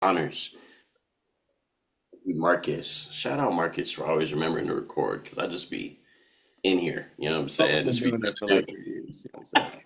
honors Marcus. Shout out Marcus for always remembering to record because I just be in here, you know what I'm Oh, I've saying? been Just be doing trying that for to like do it. 3 years. You know what I'm saying?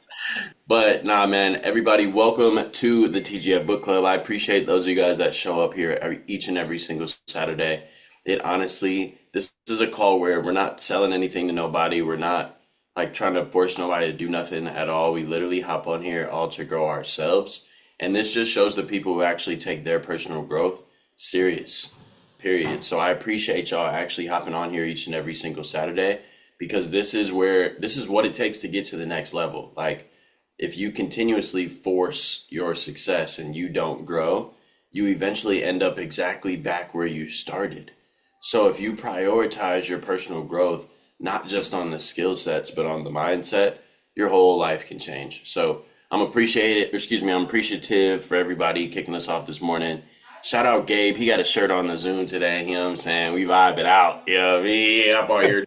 But nah, man, everybody, welcome to the TGF Book Club. I appreciate those of you guys that show up here each and every single Saturday. It honestly, this is a call where we're not selling anything to nobody. We're not like trying to force nobody to do nothing at all. We literally hop on here all to grow ourselves. And this just shows the people who actually take their personal growth serious, period. So I appreciate y'all actually hopping on here each and every single Saturday because this is what it takes to get to the next level. Like, if you continuously force your success and you don't grow, you eventually end up exactly back where you started. So if you prioritize your personal growth, not just on the skill sets, but on the mindset, your whole life can change. So I'm appreciative for everybody kicking us off this morning. Shout out Gabe. He got a shirt on the Zoom today. You know what I'm saying? We vibe it out. You know what I mean? I'm on here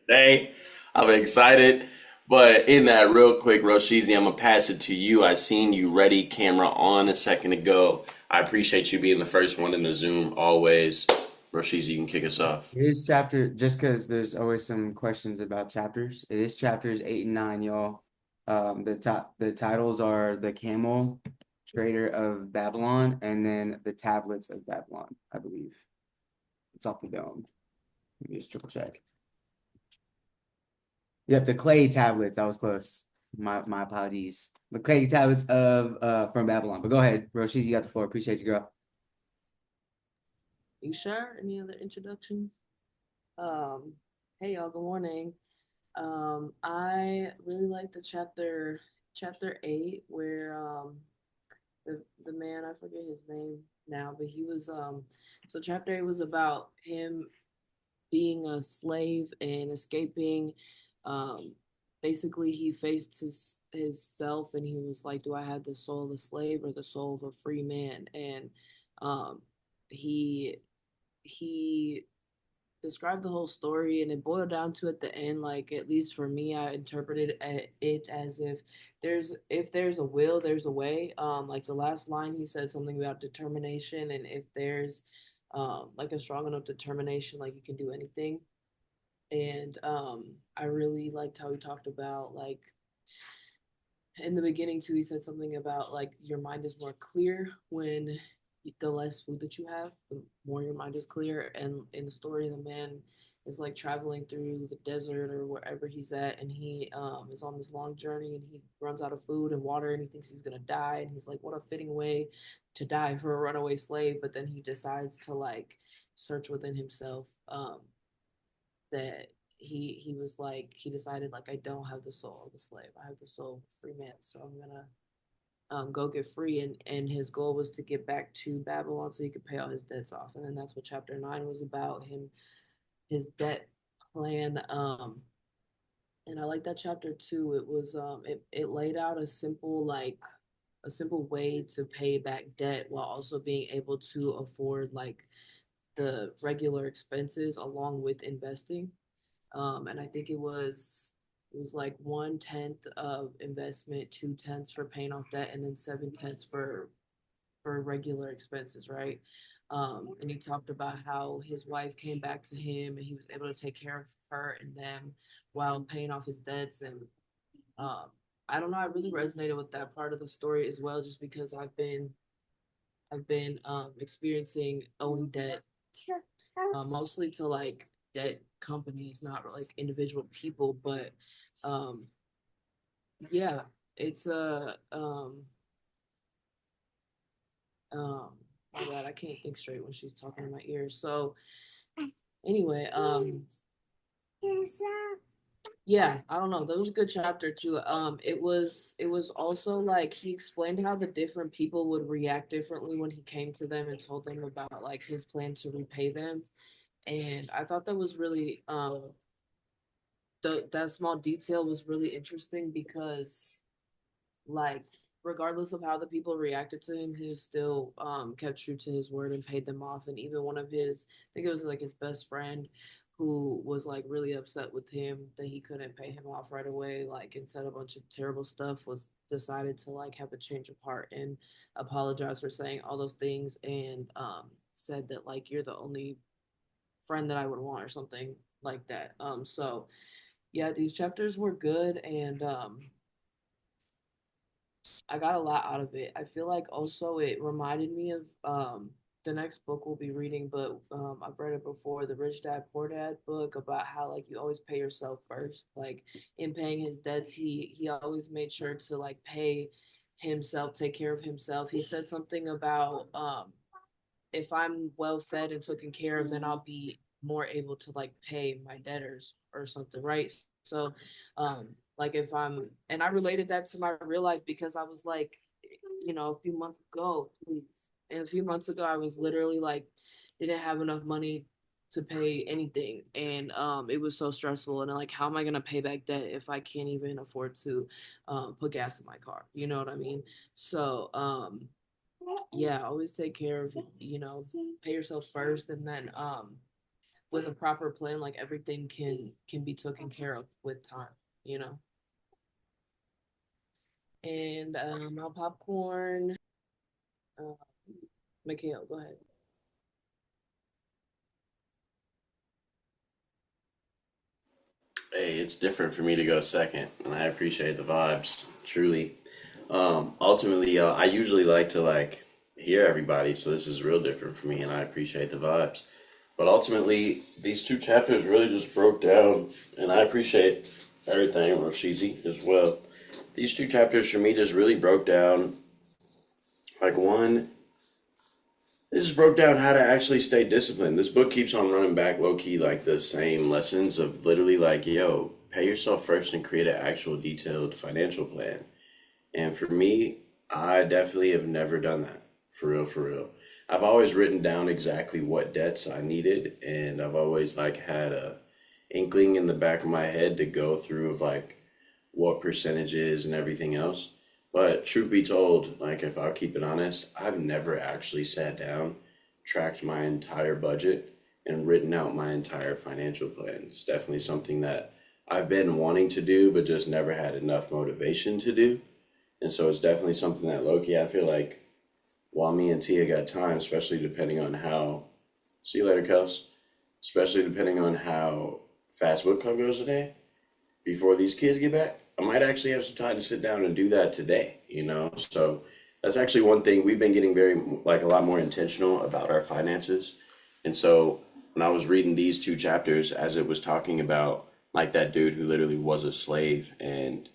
today. I'm excited. But in that, real quick, Roshizi, I'm gonna pass it to you. I seen you ready, camera on a second ago. I appreciate you being the first one in the Zoom always. Roshizi, you can kick us off. It is chapter, just because there's always some questions about chapters. It is chapters 8 and 9, y'all. The titles are The Camel Trader of Babylon and then The Tablets of Babylon, I believe. It's off the dome. Let me just triple check. Yep, the clay tablets. I was close. My apologies. The clay tablets of from Babylon. But go ahead, Roshiz, you got the floor. Appreciate you, girl. You sure? Any other introductions? Um, hey y'all, good morning. I really like the chapter 8 where the man, I forget his name now, but he was so chapter 8 was about him being a slave and escaping. Um Basically he faced his self and he was like, do I have the soul of a slave or the soul of a free man? And um he he described the whole story and it boiled down to at the end, like at least for me, I interpreted it as if there's a will, there's a way. Like the last line he said something about determination, and if there's like a strong enough determination, like you can do anything. And I really liked how he talked about, like, in the beginning too, he said something about like your mind is more clear when the less food that you have, the more your mind is clear. And in the story, the man is like traveling through the desert or wherever he's at, and he is on this long journey, and he runs out of food and water, and he thinks he's gonna die, and he's like, what a fitting way to die for a runaway slave. But then he decides to like search within himself, that he was like, he decided like, I don't have the soul of a slave, I have the soul of a free man, so I'm gonna go get free. And his goal was to get back to Babylon so he could pay all his debts off. And then that's what chapter 9 was about, him, his debt plan. And I like that chapter too. It was it laid out a simple, like a simple way to pay back debt while also being able to afford like the regular expenses along with investing. And I think it was like 1/10 of investment, 2/10 for paying off debt, and then 7/10 for regular expenses, right? And he talked about how his wife came back to him and he was able to take care of her and them while paying off his debts. And um, I don't know, I really resonated with that part of the story as well, just because I've been experiencing owing debt, mostly to like debt companies, not like individual people. But um, yeah, it's a um, my God, I can't think straight when she's talking in my ear. So anyway, yeah, I don't know. That was a good chapter too. It was also like he explained how the different people would react differently when he came to them and told them about like his plan to repay them. And I thought that was really that small detail was really interesting because, like, regardless of how the people reacted to him, he still kept true to his word and paid them off. And even one of his, I think it was like his best friend, who was like really upset with him that he couldn't pay him off right away, like, and said a bunch of terrible stuff, was decided to like have a change of heart and apologize for saying all those things, and said that like you're the only friend that I would want or something like that. So yeah, these chapters were good, and I got a lot out of it. I feel like also it reminded me of the next book we'll be reading, but I've read it before, the Rich Dad Poor Dad book, about how like you always pay yourself first. Like in paying his debts, he always made sure to like pay himself, take care of himself. He said something about if I'm well fed and taken care of, then I'll be more able to like pay my debtors or something, right? So, like if I'm, and I related that to my real life because I was like, a few months ago, please, and a few months ago, I was literally like, didn't have enough money to pay anything, and it was so stressful. And like, how am I gonna pay back debt if I can't even afford to put gas in my car? You know what I mean? So, yeah, always take care of, pay yourself first, and then with a proper plan, like everything can be taken care of with time, you know. And our popcorn, uh, Mikhail, go ahead. Hey, it's different for me to go second, and I appreciate the vibes, truly. Ultimately, I usually like to like hear everybody, so this is real different for me, and I appreciate the vibes. But ultimately, these two chapters really just broke down, and I appreciate everything, Roshizi, as well. These two chapters for me just really broke down, like one, it just broke down how to actually stay disciplined. This book keeps on running back low key like the same lessons of literally like, yo, pay yourself first and create an actual detailed financial plan. And for me, I definitely have never done that. For real, for real. I've always written down exactly what debts I needed, and I've always like had a inkling in the back of my head to go through of like what percentages and everything else. But truth be told, like if I'll keep it honest, I've never actually sat down, tracked my entire budget, and written out my entire financial plan. It's definitely something that I've been wanting to do, but just never had enough motivation to do. And so it's definitely something that Loki, I feel like while me and Tia got time, especially depending on how, see you later, Kels, especially depending on how fast book club goes today, before these kids get back, I might actually have some time to sit down and do that today, you know? So that's actually one thing we've been getting very, like, a lot more intentional about our finances. And so when I was reading these two chapters, as it was talking about, like, that dude who literally was a slave, and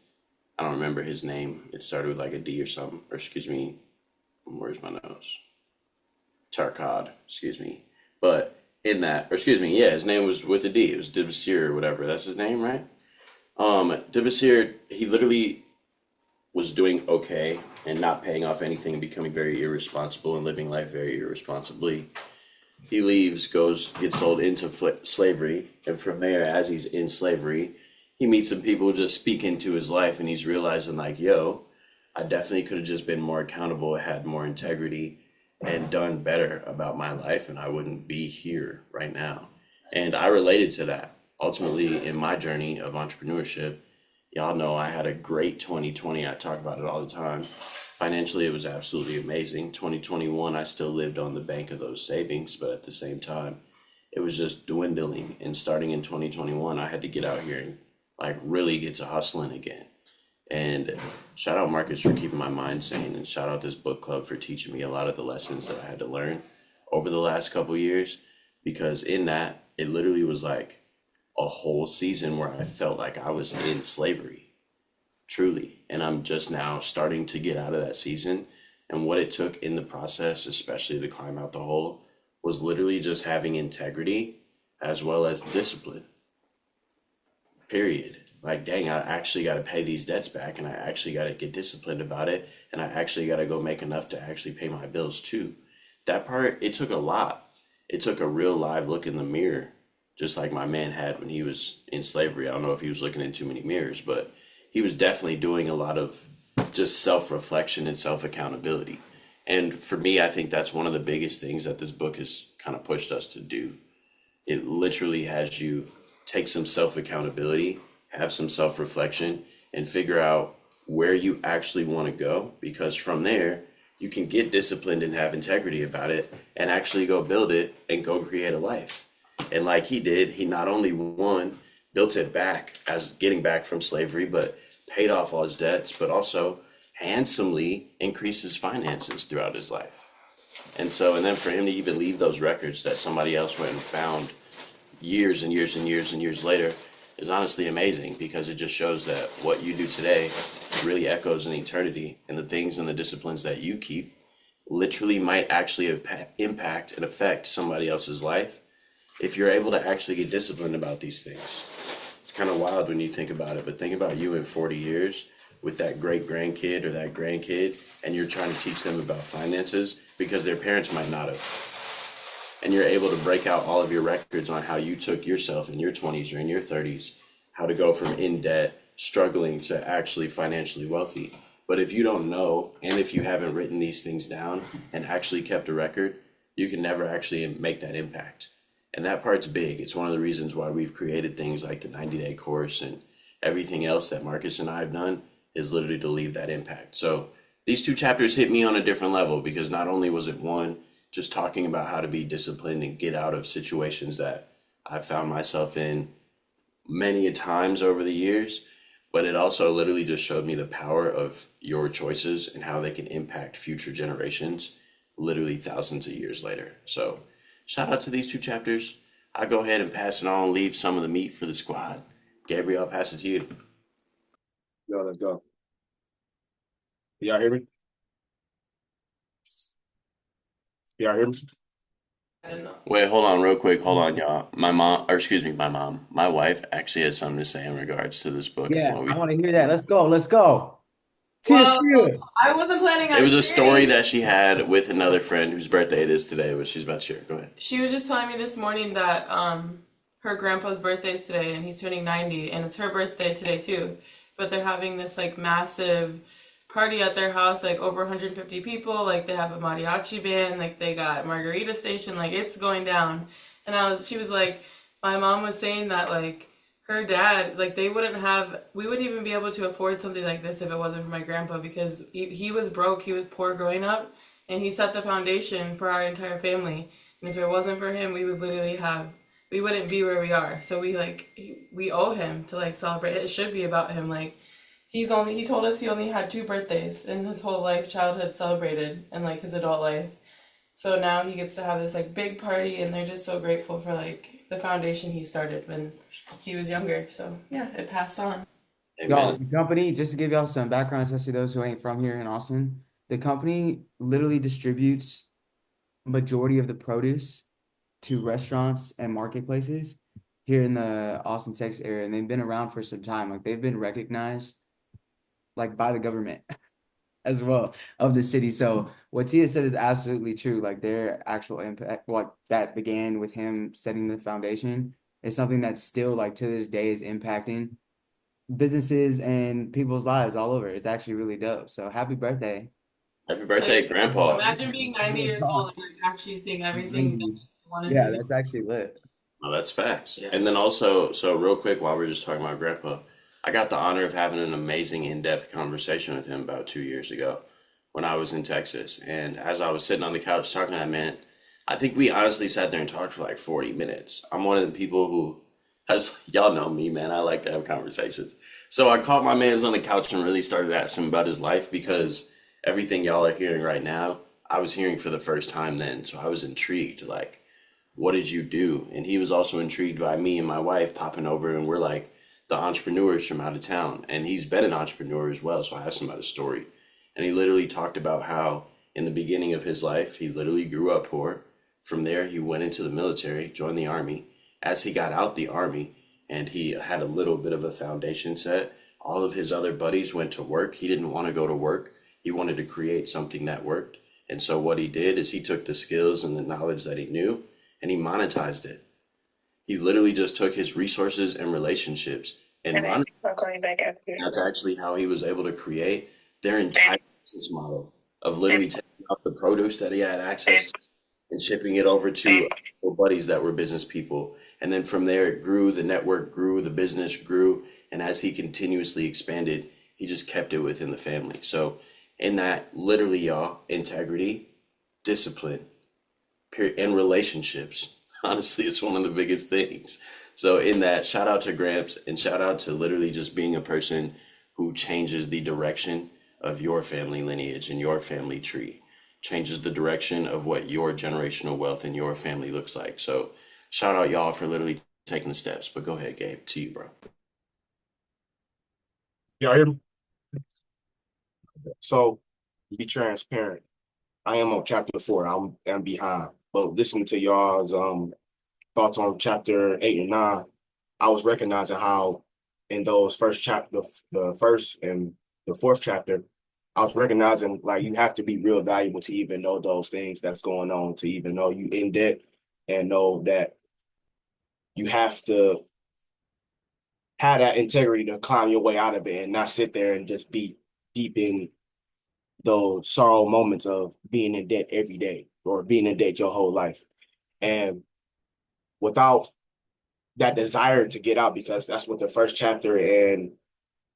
I don't remember his name, it started with like a D or something, or excuse me, where's my nose? Tarkad, excuse me. But in that, or excuse me, yeah, his name was with a D. It was Dibasir or whatever. That's his name, right? Dibasir, he literally was doing okay and not paying off anything and becoming very irresponsible and living life very irresponsibly. He leaves, goes, gets sold into slavery, and from there, as he's in slavery, he meets some people just speak into his life, and he's realizing like, yo, I definitely could have just been more accountable, had more integrity, and done better about my life, and I wouldn't be here right now. And I related to that. Ultimately, in my journey of entrepreneurship, y'all know I had a great 2020. I talk about it all the time. Financially, it was absolutely amazing. 2021, I still lived on the bank of those savings, but at the same time, it was just dwindling. And starting in 2021, I had to get out here and like really get to hustling again. And shout out Marcus for keeping my mind sane, and shout out this book club for teaching me a lot of the lessons that I had to learn over the last couple years. Because in that, it literally was like a whole season where I felt like I was in slavery, truly. And I'm just now starting to get out of that season. And what it took in the process, especially to climb out the hole, was literally just having integrity as well as discipline, period. Like, dang, I actually got to pay these debts back, and I actually got to get disciplined about it, and I actually got to go make enough to actually pay my bills too. That part, it took a lot. It took a real live look in the mirror, just like my man had when he was in slavery. I don't know if he was looking in too many mirrors, but he was definitely doing a lot of just self reflection and self accountability. And for me, I think that's one of the biggest things that this book has kind of pushed us to do. It literally has you take some self accountability, have some self reflection, and figure out where you actually want to go. Because from there, you can get disciplined and have integrity about it and actually go build it and go create a life. And like he did, he not only won, built it back as getting back from slavery, but paid off all his debts, but also handsomely increased his finances throughout his life. And so, and then for him to even leave those records that somebody else went and found years and years and years and years later is honestly amazing because it just shows that what you do today really echoes in eternity, and the things and the disciplines that you keep literally might actually impact and affect somebody else's life if you're able to actually get disciplined about these things. It's kind of wild when you think about it, but think about you in 40 years with that great grandkid or that grandkid, and you're trying to teach them about finances because their parents might not have. And you're able to break out all of your records on how you took yourself in your 20s or in your 30s, how to go from in debt, struggling to actually financially wealthy. But if you don't know, and if you haven't written these things down and actually kept a record, you can never actually make that impact. And that part's big. It's one of the reasons why we've created things like the 90-day course and everything else that Marcus and I have done is literally to leave that impact. So these two chapters hit me on a different level because not only was it one, just talking about how to be disciplined and get out of situations that I've found myself in many a times over the years, but it also literally just showed me the power of your choices and how they can impact future generations literally thousands of years later. So shout out to these two chapters. I'll go ahead and pass it on, leave some of the meat for the squad. Gabriel, I'll pass it to you. Yo, let's go. Y'all hear me? Y'all hear me? Wait, hold on real quick. Hold on, y'all. My mom, or excuse me, my wife actually has something to say in regards to this book and Yeah, what I we. want to hear that. Let's go. Let's go. Tears Well, good. I wasn't planning It on was a story sharing. that she had with another friend whose birthday it is today, but she's about to share. Go ahead. She was just telling me this morning that her grandpa's birthday is today and he's turning 90 and it's her birthday today too. But they're having this like massive party at their house, like over 150 people, like they have a mariachi band, like they got margarita station, like it's going down. And she was like, my mom was saying that like her dad, like we wouldn't even be able to afford something like this if it wasn't for my grandpa because he was broke, he was poor growing up, and he set the foundation for our entire family. And if it wasn't for him, we wouldn't be where we are. So we owe him to like celebrate. It should be about him. Like he told us he only had two birthdays in his whole life, childhood celebrated, and like his adult life. So now he gets to have this like big party, and they're just so grateful for like the foundation he started when he was younger. So yeah, it passed on. Y'all, Amen. the company, just to give y'all some background, especially those who ain't from here in Austin, the company literally distributes majority of the produce to restaurants and marketplaces here in the Austin, Texas area, and they've been around for some time. Like they've been recognized like by the government as well of the city. So what Tia said is absolutely true. Like their actual impact, like that began with him setting the foundation, is something that still like to this day is impacting businesses and people's lives all over. It's actually really dope. So happy birthday. Happy Like birthday, Grandpa. imagine being 90 years old and like actually seeing everything that you wanted to Yeah, do. that's actually lit. Well, that's facts. Yeah. And then also, so real quick, while we're just talking about Grandpa, I got the honor of having an amazing in-depth conversation with him about 2 years ago when I was in Texas. And as I was sitting on the couch talking to that man, I think we honestly sat there and talked for like 40 minutes. I'm one of the people who, as y'all know me, man, I like to have conversations. So I caught my man's on the couch and really started asking him about his life because everything y'all are hearing right now, I was hearing for the first time then. So I was intrigued, like, what did you do? And he was also intrigued by me and my wife popping over, and we're like the entrepreneurs from out of town. And he's been an entrepreneur as well. So I asked him about his story. And he literally talked about how in the beginning of his life, he literally grew up poor. From there, he went into the military, joined the army. As he got out the army and he had a little bit of a foundation set, all of his other buddies went to work. He didn't want to go to work. He wanted to create something that worked. And so what he did is he took the skills and the knowledge that he knew and he monetized it. He literally just took his resources and relationships and monetized. That's actually how he was able to create their entire business model of literally taking off the produce that he had access to and shipping it over to buddies that were business people. And then from there, it grew, the network grew, the business grew. And as he continuously expanded, he just kept it within the family. So, in that, literally, y'all, integrity, discipline, and relationships. Honestly, it's one of the biggest things. So, in that, shout out to Gramps and shout out to literally just being a person who changes the direction of your family lineage and your family tree, changes the direction of what your generational wealth in your family looks like. So, shout out y'all for literally taking the steps. But go ahead, Gabe, to you, bro. Y'all hear me? So, to be transparent, I am on chapter 4. I'm behind. But listening to y'all's thoughts on chapter 8 and 9, I was recognizing how in those first chapter, the first and the fourth chapter, I was recognizing like you have to be real valuable to even know those things that's going on, to even know you in debt and know that you have to have that integrity to climb your way out of it and not sit there and just be deep in those sorrow moments of being in debt every day or being in debt your whole life. And without that desire to get out, because that's what the first chapter and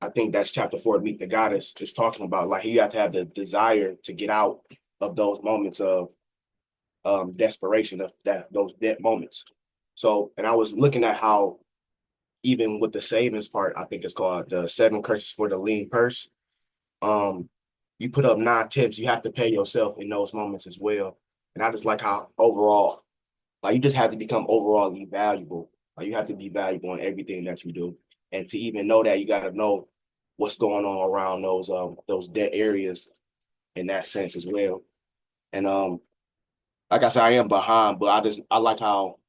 I think that's chapter 4, Meet the Goddess, just talking about. Like you have to have the desire to get out of those moments of desperation, of those debt moments. So, and I was looking at how even with the savings part, I think it's called the 7 curses for the lean purse. Um, you put up 9 tips, you have to pay yourself in those moments as well. And I just like how overall, like you just have to become overall valuable. Like you have to be valuable in everything that you do. And to even know that, you got to know what's going on around those dead areas in that sense as well. And like I said, I am behind, but I like how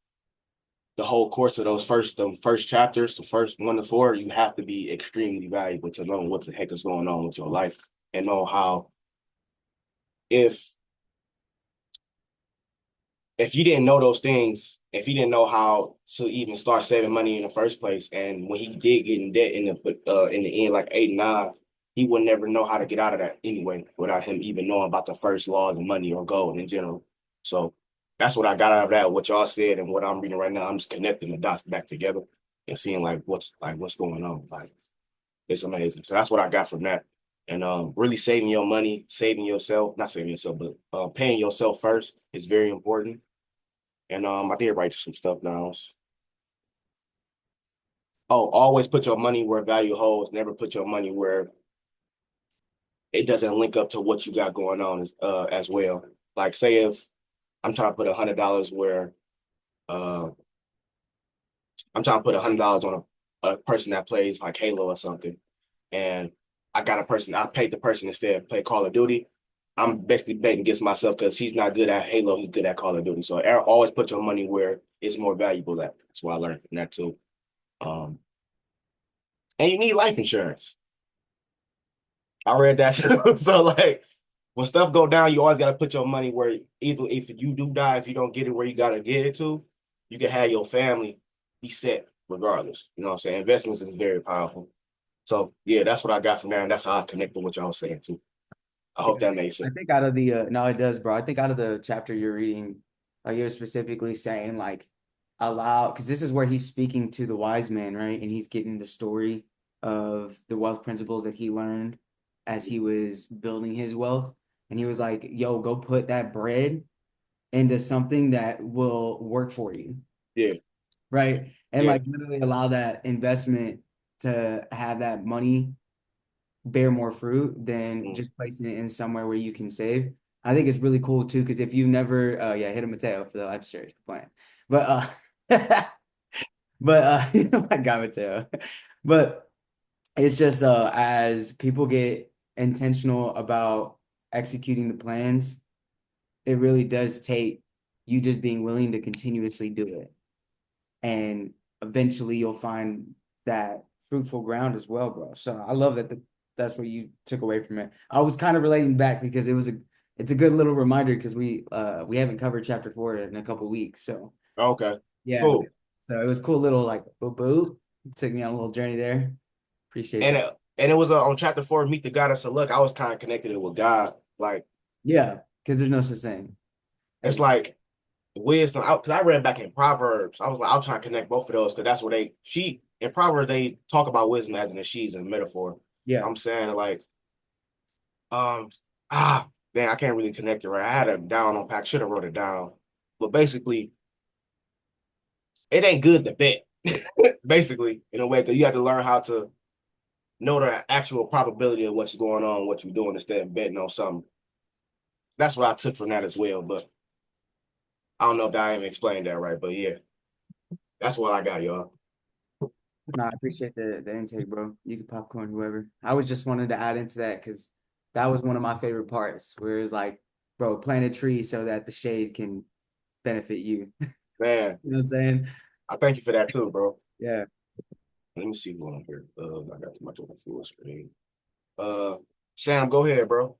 the whole course of those first chapters, the first 1 to 4, you have to be extremely valuable to know what the heck is going on with your life and know how if if you didn't know those things, if you didn't know how to even start saving money in the first place, and when he did get in debt in the end, like 8 and 9, he would never know how to get out of that anyway, without him even knowing about the first laws of money or gold in general. So that's what I got out of that. What y'all said and what I'm reading right now, I'm just connecting the dots back together and seeing what's going on. Like it's amazing. So that's what I got from that. And really saving your money, saving yourself, not saving yourself, but paying yourself first is very important. And I did write some stuff down. Oh, always put your money where value holds. Never put your money where it doesn't link up to what you got going on as well. Like say if I'm trying to put $100 where uh I'm trying to put $100 on a person that plays like Halo or something, and I paid the person instead to play Call of Duty. I'm basically betting against myself because he's not good at Halo, he's good at Call of Duty. So always put your money where it's more valuable at. That's what I learned from that too. Um, and you need life insurance. I read that. So like when stuff go down, you always got to put your money where either if you do die, if you don't get it where you got to get it to, you can have your family be set regardless. You know what I'm saying? Investments is very powerful. So yeah, that's what I got from there, and that's how I connect with what y'all was saying too. I hope that made I sense. think out of the no, it does, bro. I think out of the chapter you're reading, like you're specifically saying like allow, because this is where he's speaking to the wise man, right? And he's getting the story of the wealth principles that he learned as he was building his wealth. And he was like, yo, go put that bread into something that will work for you, Yeah, right? And yeah, like literally allow that investment to have that money bear more fruit than mm, just placing it in somewhere where you can save. I think it's really cool too, because if you've never yeah, hit a Mateo for the life insurance plan. But but I got Mateo. But it's just as people get intentional about executing the plans, it really does take you just being willing to continuously do it. And eventually you'll find that fruitful ground as well, bro. So I love that that's what you took away from it. I was kind of relating back because it's a good little reminder because we haven't covered chapter 4 in a couple weeks. So okay, yeah, cool. so it was cool little like boop boop. Took me on a little journey there. Appreciate And that. and it was on chapter 4, Meet the Goddess. So look, I was kind of connected it with God. Like Yeah, because there's no such thing it's as like wisdom. Because I read back in Proverbs. I was trying to connect both of those because that's what in Proverbs they talk about wisdom as in a she's a metaphor. Yeah. I'm saying like um ah man, I can't really connect it right. I had it down on pack, should have wrote it down. But basically, it ain't good to bet. Basically, in a way, because you have to learn how to know the actual probability of what's going on, what you're doing instead of betting on something. That's what I took from that as well. But I don't know if I even explained that right. But yeah, that's what I got, y'all. No, I appreciate the intake, bro. You can popcorn whoever. I was just wanted to add into that because that was one of my favorite parts, where it's like, bro, plant a tree so that the shade can benefit you. Man, You know what I'm saying? I thank you for that too, bro. Yeah. Let me see who on here. I got too much on the full screen. Sam, go ahead, bro.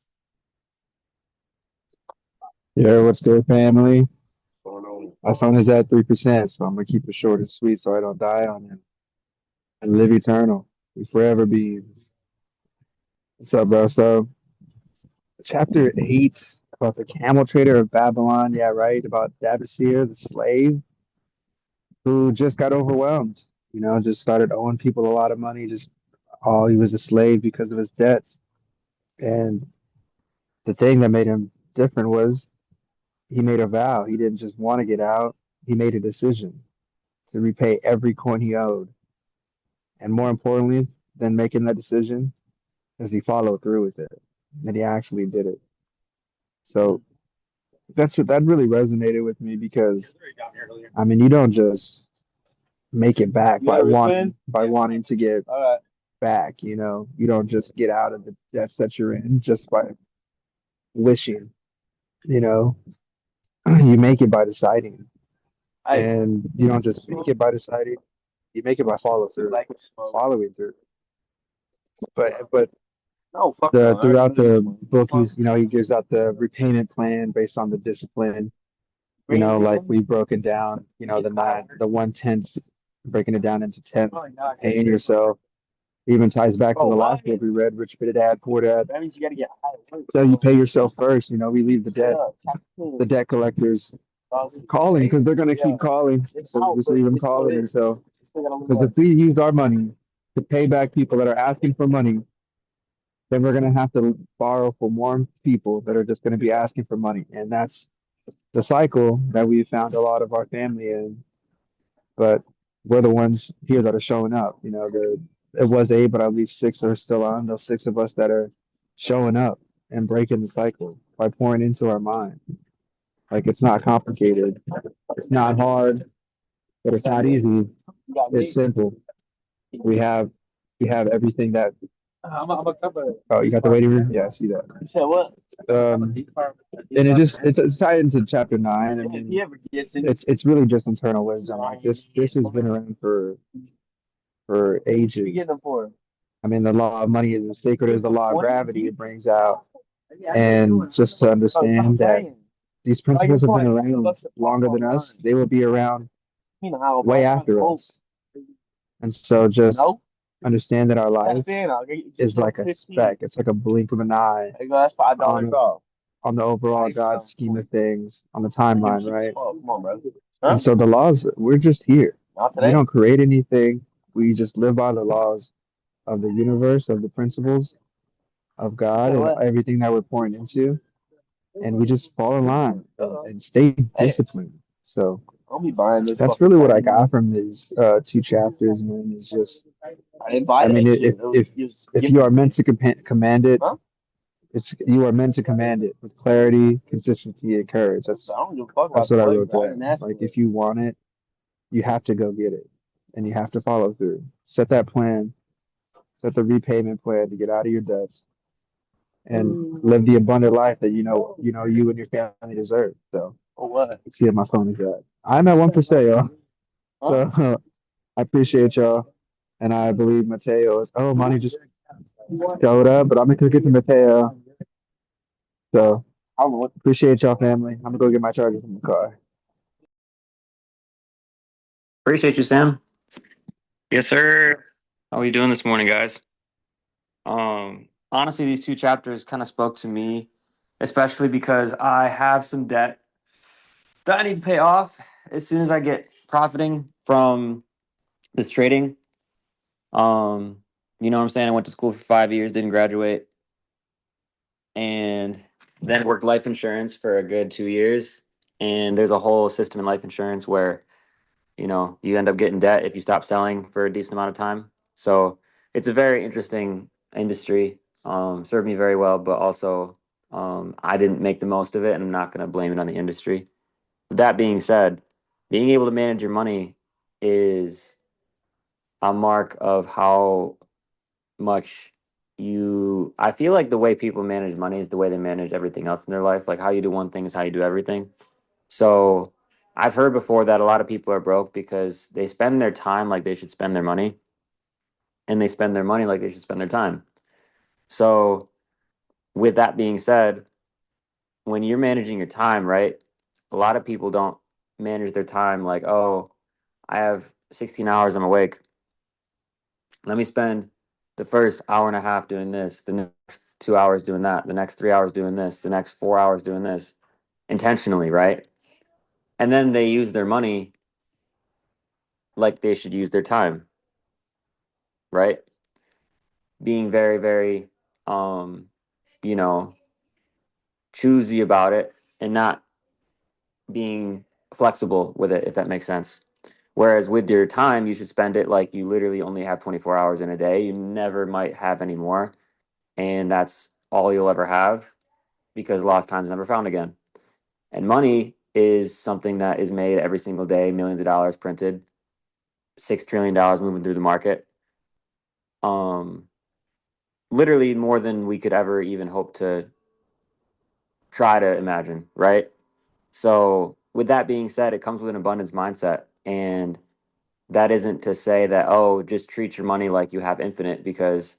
Yeah, what's good, family? What's going on? My phone is at 3%, so I'm gonna keep it short and sweet so I don't die on it and live eternal. We forever be. What's up, bro? So, chapter 8 about the camel trader of Babylon. Yeah, right. About Dabasir, the slave who just got overwhelmed. Just started owing people a lot of money. Just he was a slave because of his debts. And the thing that made him different was he made a vow. He didn't just want to get out. He made a decision to repay every coin he owed. And more importantly than making that decision is he followed through with it and he actually did it. So that really resonated with me because I mean you don't just make it back by wanting to get back, you don't just get out of the debts that you're in just by wishing, you know. You make it by deciding. And you don't just make it by deciding, you make it by following through. But throughout the book, he gives out the repayment plan based on the discipline. Like we've broken down, the 1/10, breaking it down into tenths, paying yourself. Even ties back to the last book we read, Rich Dad, Poor Dad. So you pay yourself first. We leave the debt collectors calling because they're gonna keep calling. So we just leave them calling until because if we use our money to pay back people that are asking for money, then we're going to have to borrow from more people that are just going to be asking for money. And that's the cycle that we found a lot of our family in. But we're the ones here that are showing up. It was eight, but I believe six are still on. Those six of us that are showing up and breaking the cycle by pouring into our mind. Like it's not complicated. It's not hard, but it's not easy. It's simple. We have everything that. Oh, you got the waiting room? Yeah, I see that. And it's tied into chapter 9. I mean, it's really just internal wisdom. Like this has been around for ages. I mean, the law of money is as sacred as the law of gravity. It brings out, and just to understand that these principles have been around longer than us. They will be around way after us. And so just understand that our life is like a speck. It's like a blink of an eye on the overall God scheme of things on the timeline, right? And so the laws, we're just here. We don't create anything. We just live by the laws of the universe, of the principles of God, and everything that we're pouring into. And we just fall in line and stay disciplined. So that's really what I got from these two chapters, man. Is just, I mean, if you are meant to command it, you are meant to command it with clarity, consistency, and courage. That's what I wrote down. Like if you want it, you have to go get it, and you have to follow through. Set that plan, set the repayment plan to get out of your debts, and live the abundant life that you and your family deserve. So let's see if my phone is at. I'm at 1%, y'all. So I appreciate y'all, and I believe Mateo is. Oh, money just showed up, but I'm gonna go get to Mateo. So appreciate y'all, family. I'm gonna go get my charger from the car. Appreciate you, Sam. Yes, sir. How are you doing this morning, guys? Honestly, these two chapters kind of spoke to me, especially because I have some debt that I need to pay off as soon as I get profiting from this trading. You know what I'm saying? I went to school for 5 years, didn't graduate, and then worked life insurance for a good 2 years. And there's a whole system in life insurance where, you end up getting debt if you stop selling for a decent amount of time. So it's a very interesting industry. Served me very well, but also I didn't make the most of it, and I'm not going to blame it on the industry. With that being said, being able to manage your money is a mark of how much I feel like the way people manage money is the way they manage everything else in their life. Like how you do one thing is how you do everything. So I've heard before that a lot of people are broke because they spend their time like they should spend their money, and they spend their money like they should spend their time. So with that being said, when you're managing your time, right, a lot of people don't manage their time like, oh, I have 16 hours I'm awake. Let me spend the first hour and a half doing this, the next 2 hours doing that, the next 3 hours doing this, the next 4 hours doing this, intentionally, right? And then they use their money like they should use their time, right? Being very, very, um, you know, choosy about it and not being flexible with it, if that makes sense. Whereas with your time, you should spend it like you literally only have 24 hours in a day. You never might have any more. And that's all you'll ever have because lost time is never found again. And money is something that is made every single day, millions of dollars printed, $6 trillion moving through the market. Um, Literally more than we could ever even hope to try to imagine, right? So, with that being said, it comes with an abundance mindset. And that isn't to say that, oh, just treat your money like you have infinite, because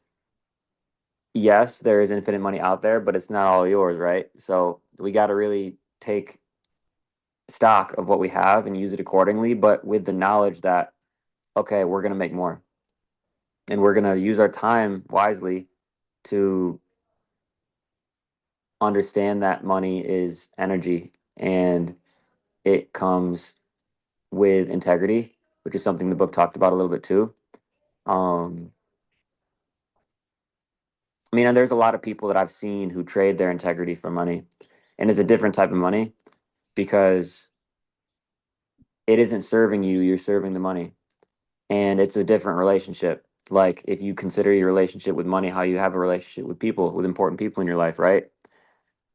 yes, there is infinite money out there, but it's not all yours, right? So, we got to really take stock of what we have and use it accordingly, but with the knowledge that, okay, we're going to make more and we're going to use our time wisely to understand that money is energy and it comes with integrity, which is something the book talked about a little bit too. Um, and there's a lot of people that I've seen who trade their integrity for money, and it's a different type of money because it isn't serving you, you're serving the money, and it's a different relationship. Like if you consider your relationship with money how you have a relationship with people, with important people in your life, right?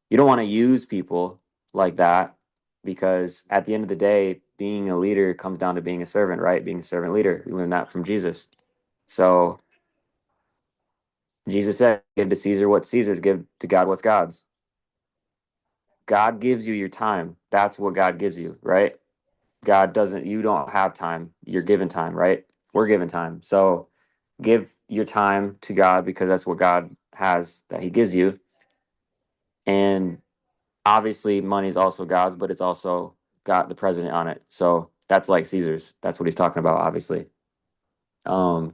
You don't want to use people like that because at the end of the day, being a leader comes down to being a servant, right? Being a servant leader. We learned that from Jesus. So Jesus said, give to Caesar what Caesar's, give to God what's God's. God gives you your time. That's what God gives you, right? God doesn't, you don't have time. You're given time, right? We're given time. So give your time to God because that's what God has that He gives you. And obviously, money is also God's, but it's also got the president on it. So that's like Caesar's. That's what he's talking about, obviously. Um,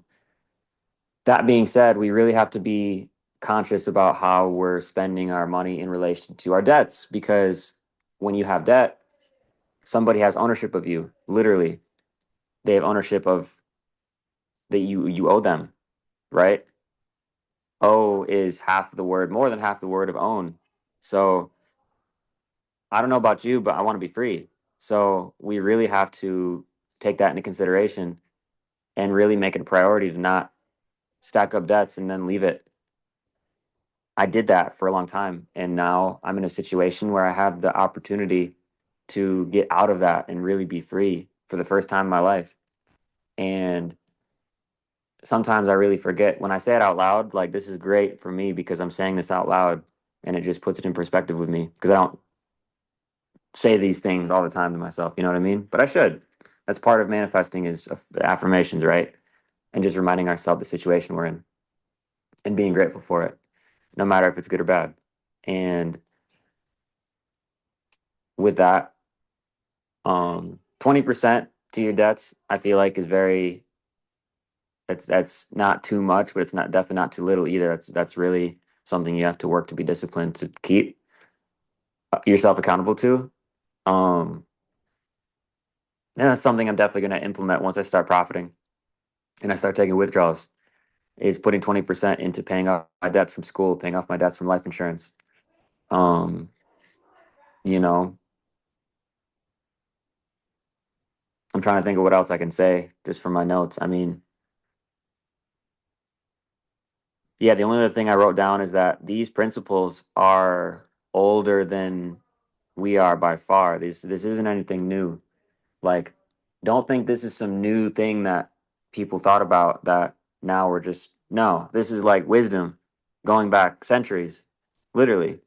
that being said, we really have to be conscious about how we're spending our money in relation to our debts because when you have debt, somebody has ownership of you. Literally, they have ownership of that you owe them, right? Owe is half the word, more than half the word of own. So I don't know about you, but I want to be free. So we really have to take that into consideration and really make it a priority to not stack up debts and then leave it. I did that for a long time. And now I'm in a situation where I have the opportunity to get out of that and really be free for the first time in my life. And sometimes I really forget when I say it out loud, like this is great for me because I'm saying this out loud and it just puts it in perspective with me because I don't say these things all the time to myself, you know what I mean? But I should. That's part of manifesting is affirmations, right? And just reminding ourselves the situation we're in and being grateful for it, no matter if it's good or bad. And with that, 20% to your debts, I feel like is very that's not too much, but it's not definitely not too little either. That's really something you have to work to be disciplined to keep yourself accountable to. Um, And that's something I'm definitely going to implement once I start profiting and I start taking withdrawals. Is putting 20% into paying off my debts from school, paying off my debts from life insurance. Um, you know, I'm trying to think of what else I can say just from my notes. I mean, yeah, the only other thing I wrote down is that these principles are older than we are by far. This isn't anything new. Like, don't think this is some new thing that people thought about that now we're just no, this is like wisdom going back centuries. Literally.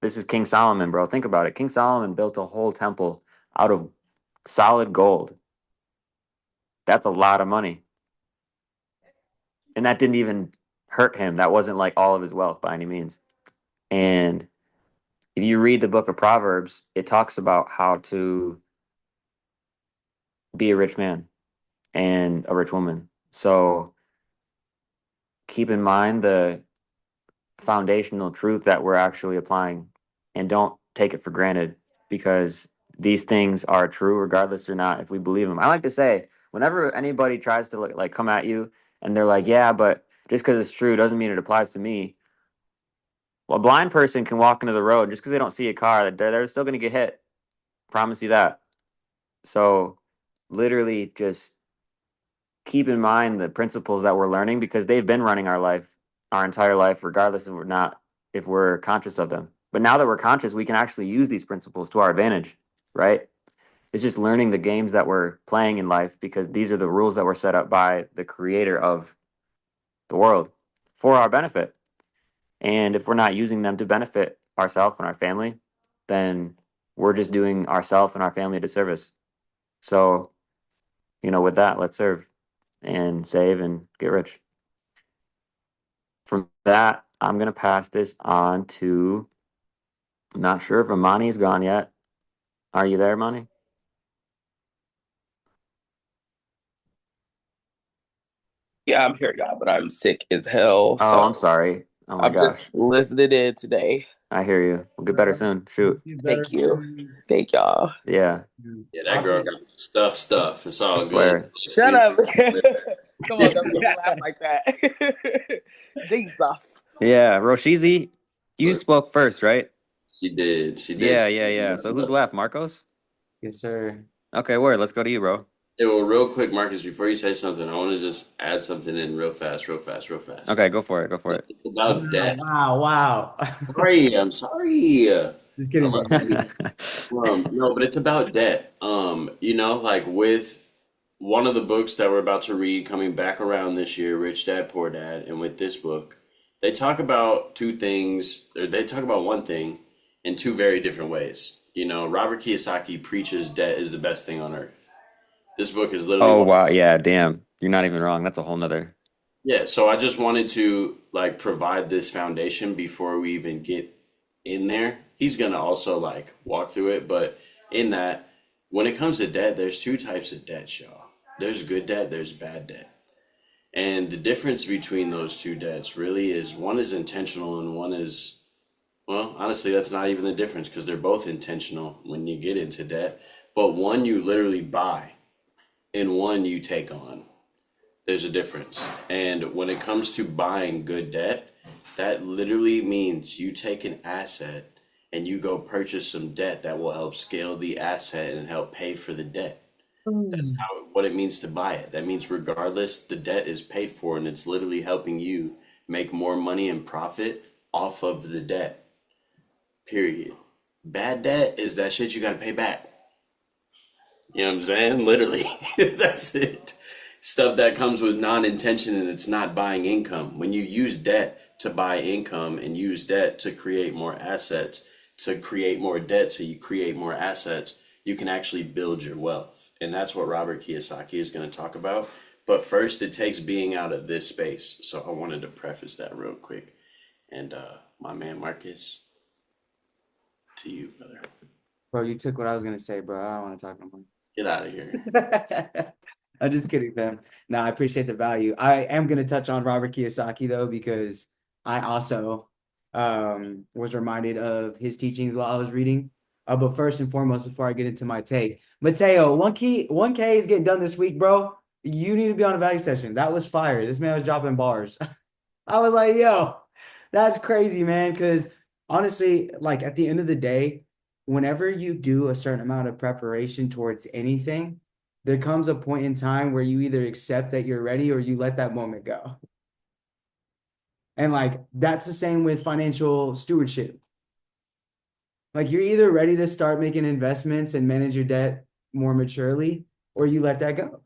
This is King Solomon, bro. Think about it. King Solomon built a whole temple out of solid gold. That's a lot of money. And that didn't even hurt him. That wasn't like all of his wealth by any means. And if you read the book of Proverbs, it talks about how to be a rich man and a rich woman. So keep in mind the foundational truth that we're actually applying and don't take it for granted because these things are true regardless or not if we believe them. I like to say whenever anybody tries to like come at you and they're like, yeah, but just because it's true doesn't mean it applies to me. Well, a blind person can walk into the road just because they don't see a car, they're still going to get hit. Promise you that. So literally just keep in mind the principles that we're learning because they've been running our life our entire life regardless if we're not if we're conscious of them. But now that we're conscious, we can actually use these principles to our advantage, right? It's just learning the games that we're playing in life because these are the rules that were set up by the creator of the world for our benefit. And if we're not using them to benefit ourselves and our family, then we're just doing ourselves and our family a disservice. So, with that, let's serve and save and get rich. From that, I'm going to pass this on to, I'm not sure if Amani's gone yet. Are you there, Amani? Yeah, I'm here, y'all, but I'm sick as hell. Oh, I'm So sorry. Oh my I'm gosh. just listening in today. I hear you. We'll get better soon. Shoot. You better Thank you. soon. Thank y'all. Yeah, Yeah, that I'll girl take got stuff. It's all good. swear. Shut up. Come on, don't make me But laugh like that. Jesus. Yeah, Roshizi, you spoke first, right? she did. She did. Yeah. So who's left? Marcos? Yes, sir. Okay, word. Let's go to you, bro. Yeah, well, real quick, Marcus, before you say something, I want to just add something in real fast, real fast, real fast. Okay, go for it. Go for it. It's about debt. Wow. I'm sorry. Just kidding, bro. No, but it's about debt. Like with one of the books that we're about to read coming back around this year, Rich Dad Poor Dad, and with this book, they talk about two things, or they talk about one thing in two very different ways. Robert Kiyosaki preaches debt is the best thing on earth. This book is literally Oh, one. wow. Yeah, damn. You're not even wrong. That's a whole nother. Yeah, so I just wanted to like provide this foundation before we even get in there. He's gonna also like walk through it, but in that, when it comes to debt, there's two types of debt, y'all. There's good debt, there's bad debt. And the difference between those two debts really is one is intentional and one is, well, honestly, that's not even the difference because they're both intentional when you get into debt. But one you literally buy and one you take on. There's a difference. And when it comes to buying good debt, that literally means you take an asset and you go purchase some debt that will help scale the asset and help pay for the debt. That's what it means to buy it. That means regardless, the debt is paid for and it's literally helping you make more money and profit off of the debt. Period. Bad debt is that shit you got to pay back. You know what I'm saying? Literally. That's it. Stuff that comes with non-intention and it's not buying income. When you use debt to buy income and use debt to create more assets, to create more debt to you create more assets, you can actually build your wealth. And that's what Robert Kiyosaki is going to talk about. But first, it takes being out of this space. So I wanted to preface that real quick. And my man Marcus, to you, brother. Bro, you took what I was gonna say, bro. I don't want to talk no more. Get out of here. I'm just kidding, fam. No, I appreciate the value. I am gonna touch on Robert Kiyosaki though, because I also was reminded of his teachings while I was reading. But first and foremost, before I get into my take, Mateo, 1K is getting done this week, bro. You need to be on a value session. That was fire. This man was dropping bars. I was like, yo, that's crazy, man. Because honestly, like at the end of the day, whenever you do a certain amount of preparation towards anything, there comes a point in time where you either accept that you're ready or you let that moment go. And like that's the same with financial stewardship. Like you're either ready to start making investments and manage your debt more maturely, or you let that go.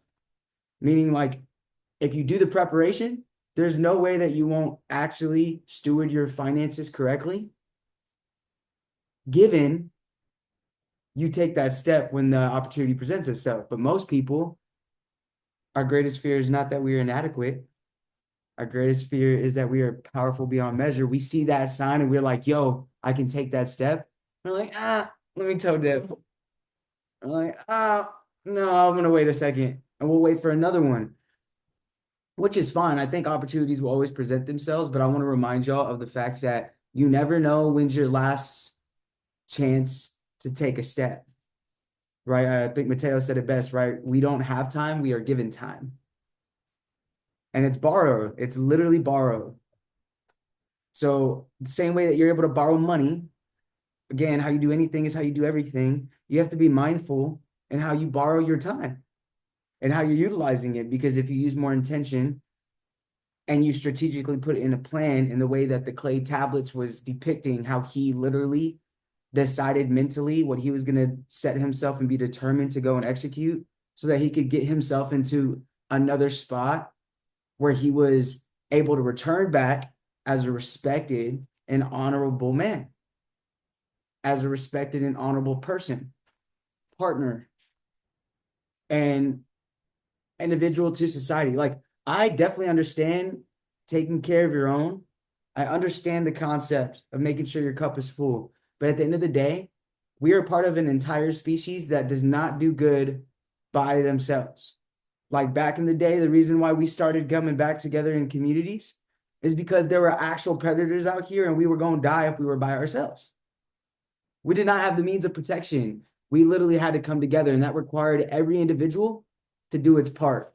Meaning, like, if you do the preparation, there's no way that you won't actually steward your finances correctly, given you take that step when the opportunity presents itself. But most people, our greatest fear is not that we are inadequate. Our greatest fear is that we are powerful beyond measure. We see that sign and we're like, yo, I can take that step. We're like, let me toe dip. I'm like, no, I'm gonna wait a second. And we'll wait for another one, which is fine. I think opportunities will always present themselves, but I want to remind y'all of the fact that you never know when's your last chance to take a step, right? I think Mateo said it best, right? We don't have time, we are given time. And it's borrowed. It's literally borrowed. So the same way that you're able to borrow money, again, how you do anything is how you do everything. You have to be mindful in how you borrow your time and how you're utilizing it. Because if you use more intention and you strategically put it in a plan in the way that the clay tablets was depicting, how he literally decided mentally what he was going to set himself and be determined to go and execute so that he could get himself into another spot where he was able to return back as a respected and honorable man, as a respected and honorable person, partner, and individual to society. Like, I definitely understand taking care of your own. I understand the concept of making sure your cup is full. But at the end of the day, we are part of an entire species that does not do good by themselves. Like back in the day, the reason why we started coming back together in communities is because there were actual predators out here and we were going to die if we were by ourselves. We did not have the means of protection. We literally had to come together, and that required every individual to do its part.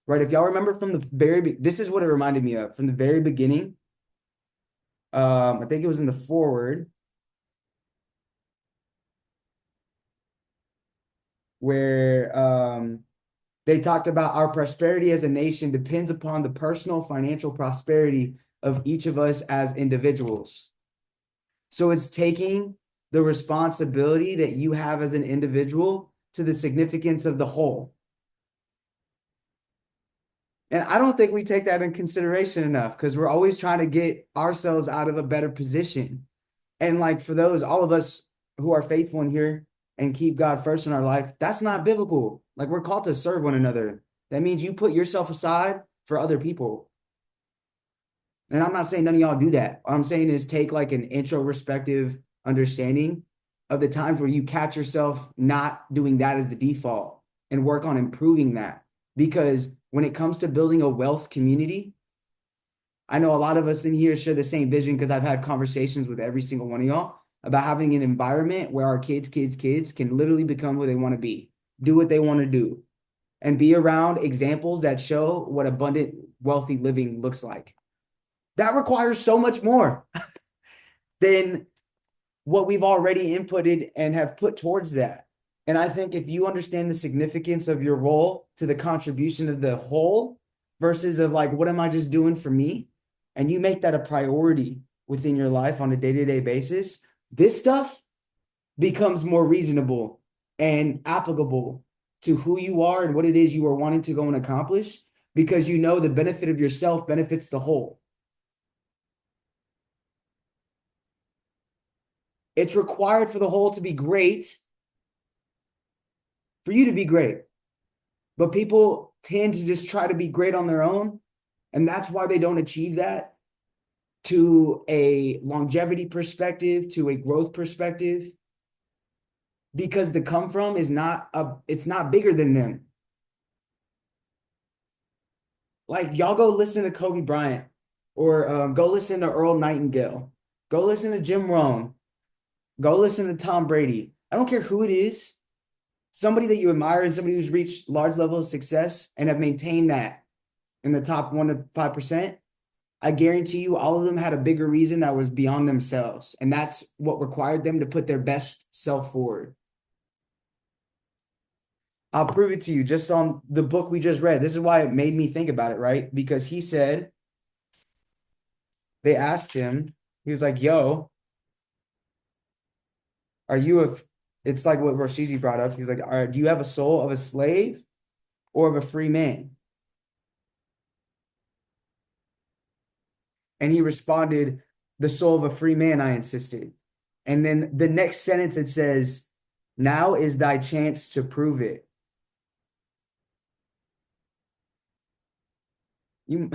Right? If y'all remember from the this is what it reminded me of from the very beginning. I think it was in the forward where they talked about our prosperity as a nation depends upon the personal financial prosperity of each of us as individuals. So it's taking the responsibility that you have as an individual to the significance of the whole. And I don't think we take that in consideration enough because we're always trying to get ourselves out of a better position. And like for those, all of us who are faithful in here and keep God first in our life, that's not biblical. Like we're called to serve one another. That means you put yourself aside for other people. And I'm not saying none of y'all do that. What I'm saying is take like an introspective understanding of the times where you catch yourself not doing that as the default and work on improving that. Because when it comes to building a wealth community, I know a lot of us in here share the same vision because I've had conversations with every single one of y'all about having an environment where our kids can literally become who they want to be, do what they want to do, and be around examples that show what abundant, wealthy living looks like. That requires so much more than what we've already inputted and have put towards that. And I think if you understand the significance of your role to the contribution of the whole versus of like, what am I just doing for me? And you make that a priority within your life on a day-to-day basis, this stuff becomes more reasonable and applicable to who you are and what it is you are wanting to go and accomplish because you know the benefit of yourself benefits the whole. It's required for the whole to be great, for you to be great. But people tend to just try to be great on their own. And that's why they don't achieve that to a longevity perspective, to a growth perspective, because the come from is it's not bigger than them. Like y'all go listen to Kobe Bryant or go listen to Earl Nightingale, go listen to Jim Rohn, go listen to Tom Brady. I don't care who it is, somebody that you admire and somebody who's reached large levels of success and have maintained that in the top 1 to 5%, I guarantee you all of them had a bigger reason that was beyond themselves. And that's what required them to put their best self forward. I'll prove it to you just on the book we just read. This is why it made me think about it, right? Because he said, they asked him, he was like, yo, are you it's like what Roshizi brought up. He's like, do you have a soul of a slave or of a free man? And he responded, the soul of a free man, I insisted. And then the next sentence, it says, now is thy chance to prove it. You,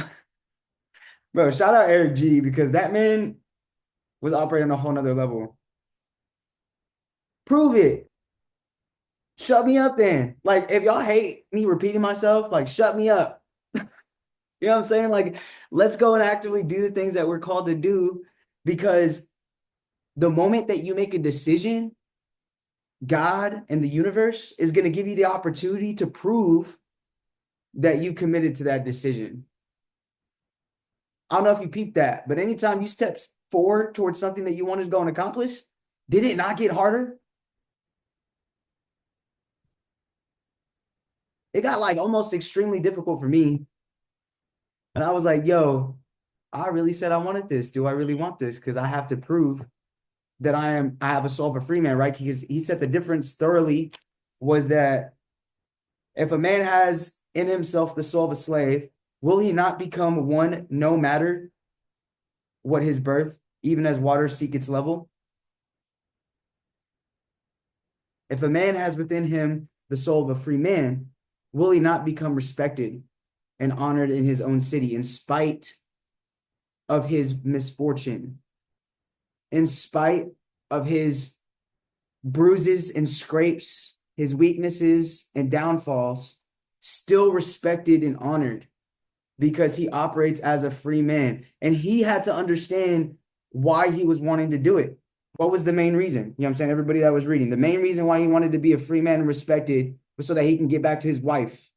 bro, shout out Eric G, because that man was operating on a whole nother level. Prove it. Shut me up then. Like, if y'all hate me repeating myself, like, shut me up. You know what I'm saying? Like, let's go and actively do the things that we're called to do, because the moment that you make a decision, God and the universe is going to give you the opportunity to prove that you committed to that decision. I don't know if you peeped that, but anytime you step forward towards something that you wanted to go and accomplish, did it not get harder? It got like almost extremely difficult for me. And I was like, yo, I really said I wanted this. Do I really want this? Because I have to prove that I have a soul of a free man, right? Because he said the difference thoroughly was that if a man has in himself the soul of a slave, will he not become one no matter what his birth, even as water seek its level? If a man has within him the soul of a free man, will he not become respected and honored in his own city in spite of his misfortune, in spite of his bruises and scrapes, his weaknesses and downfalls, still respected and honored because he operates as a free man? And he had to understand why he was wanting to do it. What was the main reason? You know what I'm saying? Everybody that was reading, the main reason why he wanted to be a free man and respected was so that he can get back to his wife,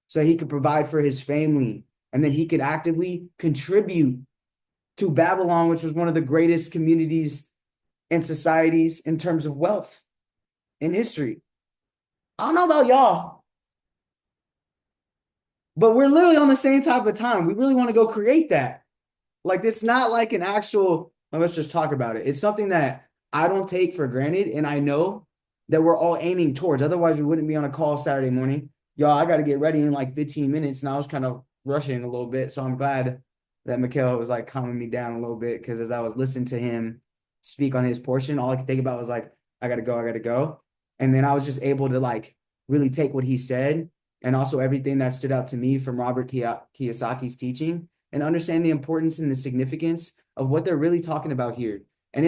so he could provide for his family, and then he could actively contribute to Babylon, which was one of the greatest communities and societies in terms of wealth in history. I don't know about y'all, but we're literally on the same type of time. We really want to go create that. Like, it's not like an actual, well, let's just talk about it. It's something that I don't take for granted, and I know that we're all aiming towards. Otherwise, we wouldn't be on a call Saturday morning. Y'all, I got to get ready in like 15 minutes, and I was kind of rushing a little bit. So I'm glad that Mikhail was like calming me down a little bit, because as I was listening to him speak on his portion, all I could think about was like, I got to go, I got to go. And then I was just able to like really take what he said, and also everything that stood out to me from Robert Kiyosaki's teaching, and understand the importance and the significance of what they're really talking about here. And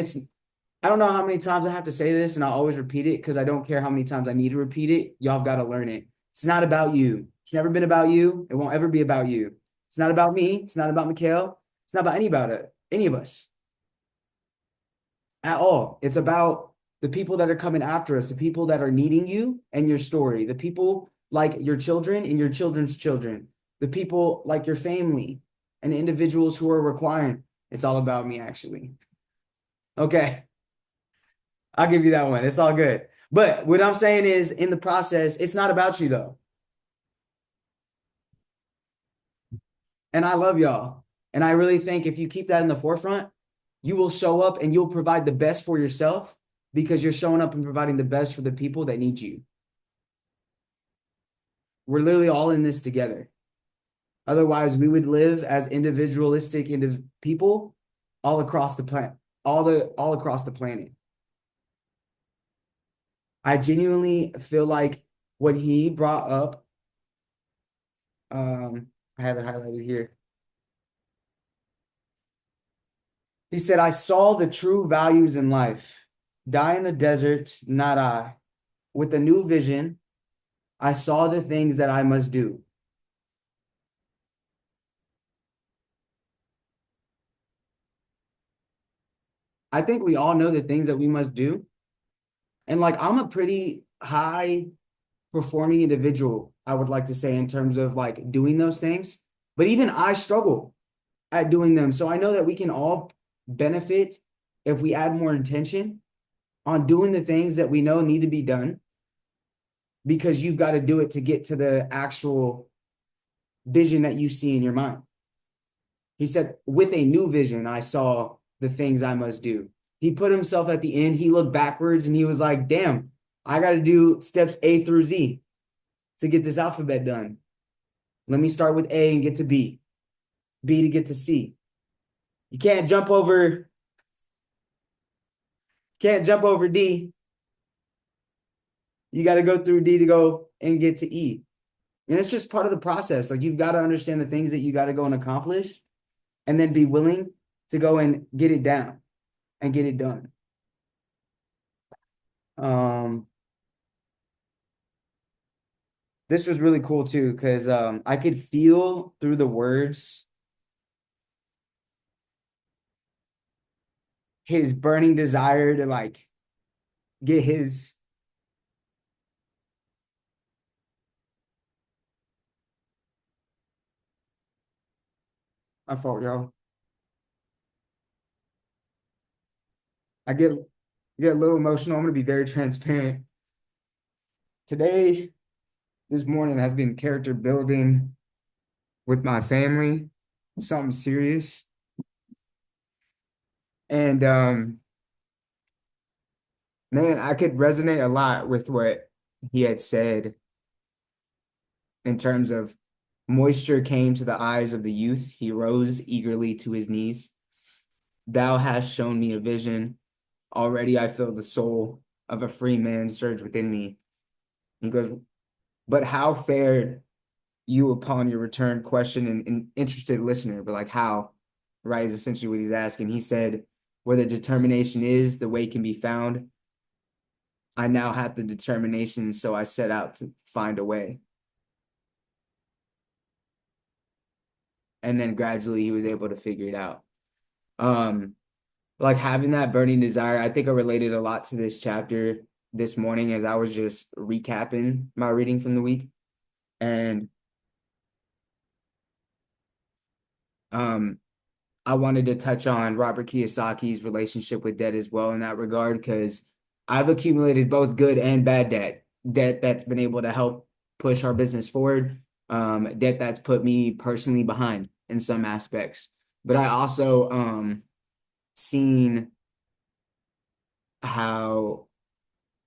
I don't know how many times I have to say this, and I'll always repeat it because I don't care how many times I need to repeat it. Y'all have got to learn it. It's not about you. It's never been about you. It won't ever be about you. It's not about me. It's not about Mikhail. It's not about any of us at all. It's about the people that are coming after us, the people that are needing you and your story, the people like your children and your children's children, the people like your family and individuals who are requiring. It's all about me, actually. Okay, I'll give you that one. It's all good. But what I'm saying is, in the process, it's not about you, though. And I love y'all. And I really think if you keep that in the forefront, you will show up and you'll provide the best for yourself, because you're showing up and providing the best for the people that need you. We're literally all in this together. Otherwise, we would live as individualistic people all across the planet, all across the planet. I genuinely feel like what he brought up, I have it highlighted here. He said, I saw the true values in life. Die in the desert, not I. With a new vision, I saw the things that I must do. I think we all know the things that we must do, And like I'm a pretty high performing individual, I would like to say, in terms of like doing those things. But even I struggle at doing them. So I know that we can all benefit if we add more intention on doing the things that we know need to be done, because you've got to do it to get to the actual vision that you see in your mind. He said, with a new vision, I saw the things I must do. He put himself at the end. He looked backwards and he was like, damn, I got to do steps A through Z to get this alphabet done. Let me start with A and get to B, B to get to C. You can't jump over D. You got to go through D to go and get to E. And it's just part of the process. Like you've got to understand the things that you got to go and accomplish and then be willing to go and get it down and get it done. This was really cool too, because I could feel through the words his burning desire to like get his my fault, y'all. I get a little emotional. I'm gonna be very transparent. Today, this morning has been character building with my family, something serious. And man, I could resonate a lot with what he had said in terms of moisture came to the eyes of the youth. He rose eagerly to his knees. Thou hast shown me a vision. Already I feel the soul of a free man surge within me. He goes, but how fared you upon your return? Question and interested listener, but like how, right, is essentially what he's asking. He said, where the determination is, the way can be found. I now have the determination, so I set out to find a way. And then gradually he was able to figure it out. Like having that burning desire, I think I related a lot to this chapter this morning as I was just recapping my reading from the week. And I wanted to touch on Robert Kiyosaki's relationship with debt as well in that regard, because I've accumulated both good and bad debt that's been able to help push our business forward, debt that's put me personally behind in some aspects. But I also seen how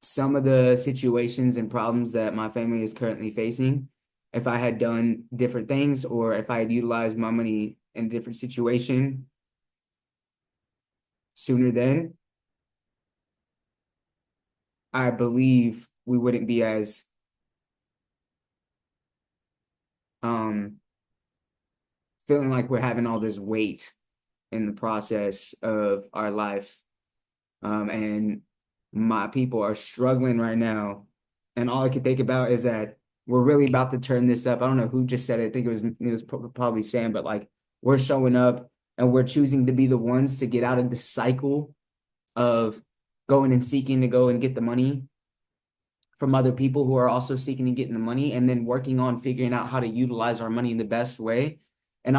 some of the situations and problems that my family is currently facing, if I had done different things or if I had utilized my money in a different situation sooner then, I believe we wouldn't be as feeling like we're having all this weight in the process of our life. And my people are struggling right now. And all I could think about is that we're really about to turn this up. I don't know who just said it. I think it was probably Sam, but like we're showing up and we're choosing to be the ones to get out of this cycle of going and seeking to go and get the money from other people who are also seeking and getting the money, and then working on figuring out how to utilize our money in the best way. And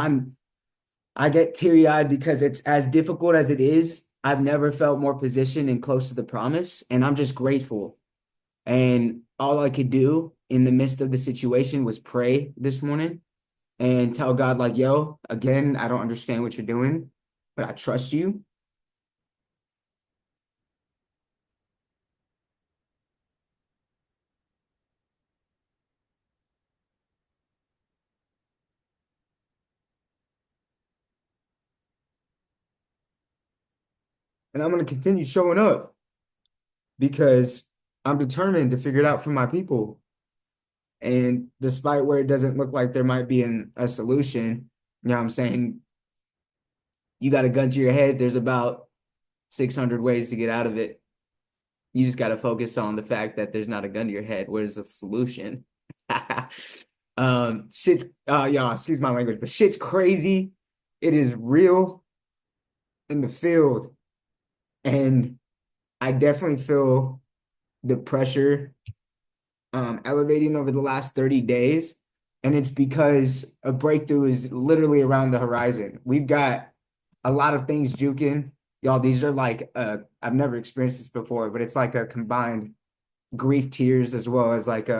I get teary-eyed because it's as difficult as it is. I've never felt more positioned and close to the promise, and I'm just grateful. And all I could do in the midst of the situation was pray this morning and tell God, like, yo, again, I don't understand what you're doing, but I trust you. And I'm going to continue showing up because I'm determined to figure it out for my people. And despite where it doesn't look like there might be a solution, you know what I'm saying? You got a gun to your head. There's about 600 ways to get out of it. You just got to focus on the fact that there's not a gun to your head. Where's the solution? Y'all, excuse my language, but shit's crazy. It is real in the field. And I definitely feel the pressure elevating over the last 30 days. And it's because a breakthrough is literally around the horizon. We've got a lot of things juking. Y'all, these are like, I've never experienced this before, but it's like a combined grief tears as well as like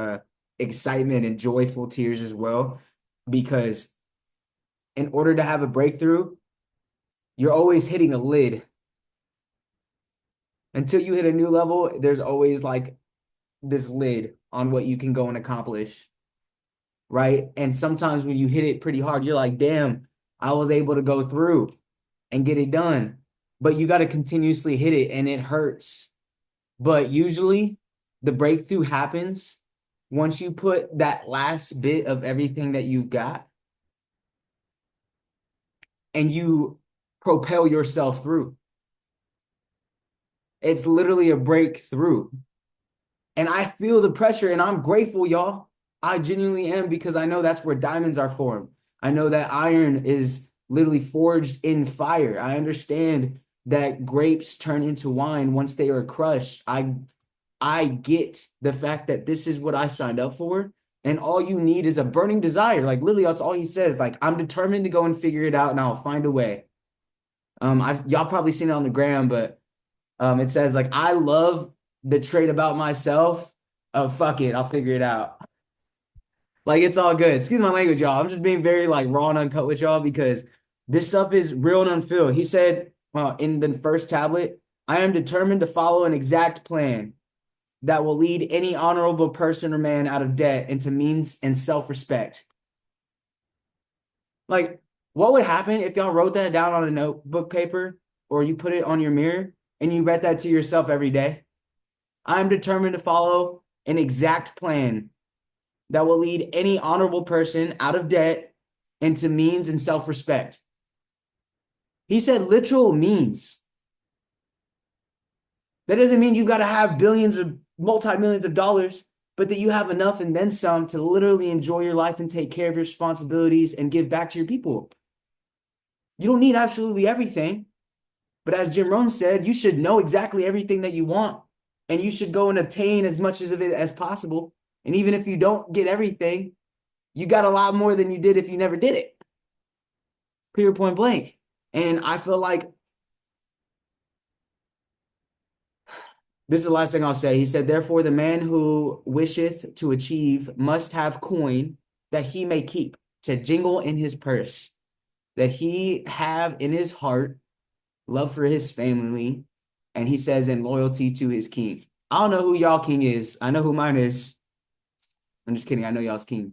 excitement and joyful tears as well. Because in order to have a breakthrough, you're always hitting a lid. Until you hit a new level, there's always like this lid on what you can go and accomplish, right? And sometimes when you hit it pretty hard, you're like, damn, I was able to go through and get it done. But you got to continuously hit it and it hurts. But usually the breakthrough happens once you put that last bit of everything that you've got and you propel yourself through. It's literally a breakthrough. And I feel the pressure and I'm grateful, y'all. I genuinely am because I know that's where diamonds are formed. I know that iron is literally forged in fire. I understand that grapes turn into wine once they are crushed. I get the fact that this is what I signed up for. And all you need is a burning desire. Like literally, that's all he says. Like, I'm determined to go and figure it out and I'll find a way. Y'all probably seen it on the gram, but it says like, I love the trait about myself of fuck it, I'll figure it out. Like, it's all good. Excuse my language, y'all. I'm just being very like raw and uncut with y'all because this stuff is real and unfilled. He said, well, in the first tablet, I am determined to follow an exact plan that will lead any honorable person or man out of debt into means and self-respect. Like, what would happen if y'all wrote that down on a notebook paper or you put it on your mirror and you read that to yourself every day? I'm determined to follow an exact plan that will lead any honorable person out of debt into means and self-respect. He said literal means. That doesn't mean you've got to have billions of multi-millions of dollars, but that you have enough and then some to literally enjoy your life and take care of your responsibilities and give back to your people. You don't need absolutely everything. But as Jim Rohn said, you should know exactly everything that you want. And you should go and obtain as much of it as possible. And even if you don't get everything, you got a lot more than you did if you never did it. Period, point blank. And I feel like this is the last thing I'll say. He said, therefore, the man who wisheth to achieve must have coin that he may keep to jingle in his purse, that he have in his heart love for his family, and he says, and loyalty to his king. I don't know who y'all king is. I know who mine is. I'm just kidding. I know y'all's king.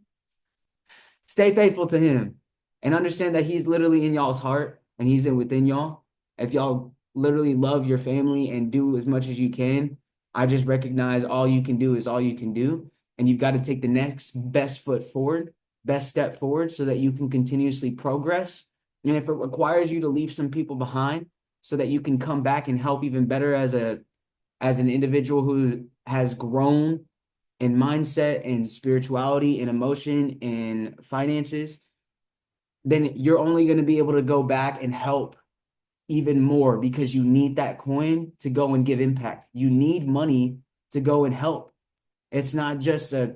Stay faithful to him and understand that he's literally in y'all's heart and he's within y'all. If y'all literally love your family and do as much as you can, I just recognize all you can do is all you can do. And you've got to take the next best foot forward, best step forward so that you can continuously progress. And if it requires you to leave some people behind so that you can come back and help even better as an individual who has grown in mindset and spirituality and emotion and finances, then you're only going to be able to go back and help even more because you need that coin to go and give impact. You need money to go and help. It's not just a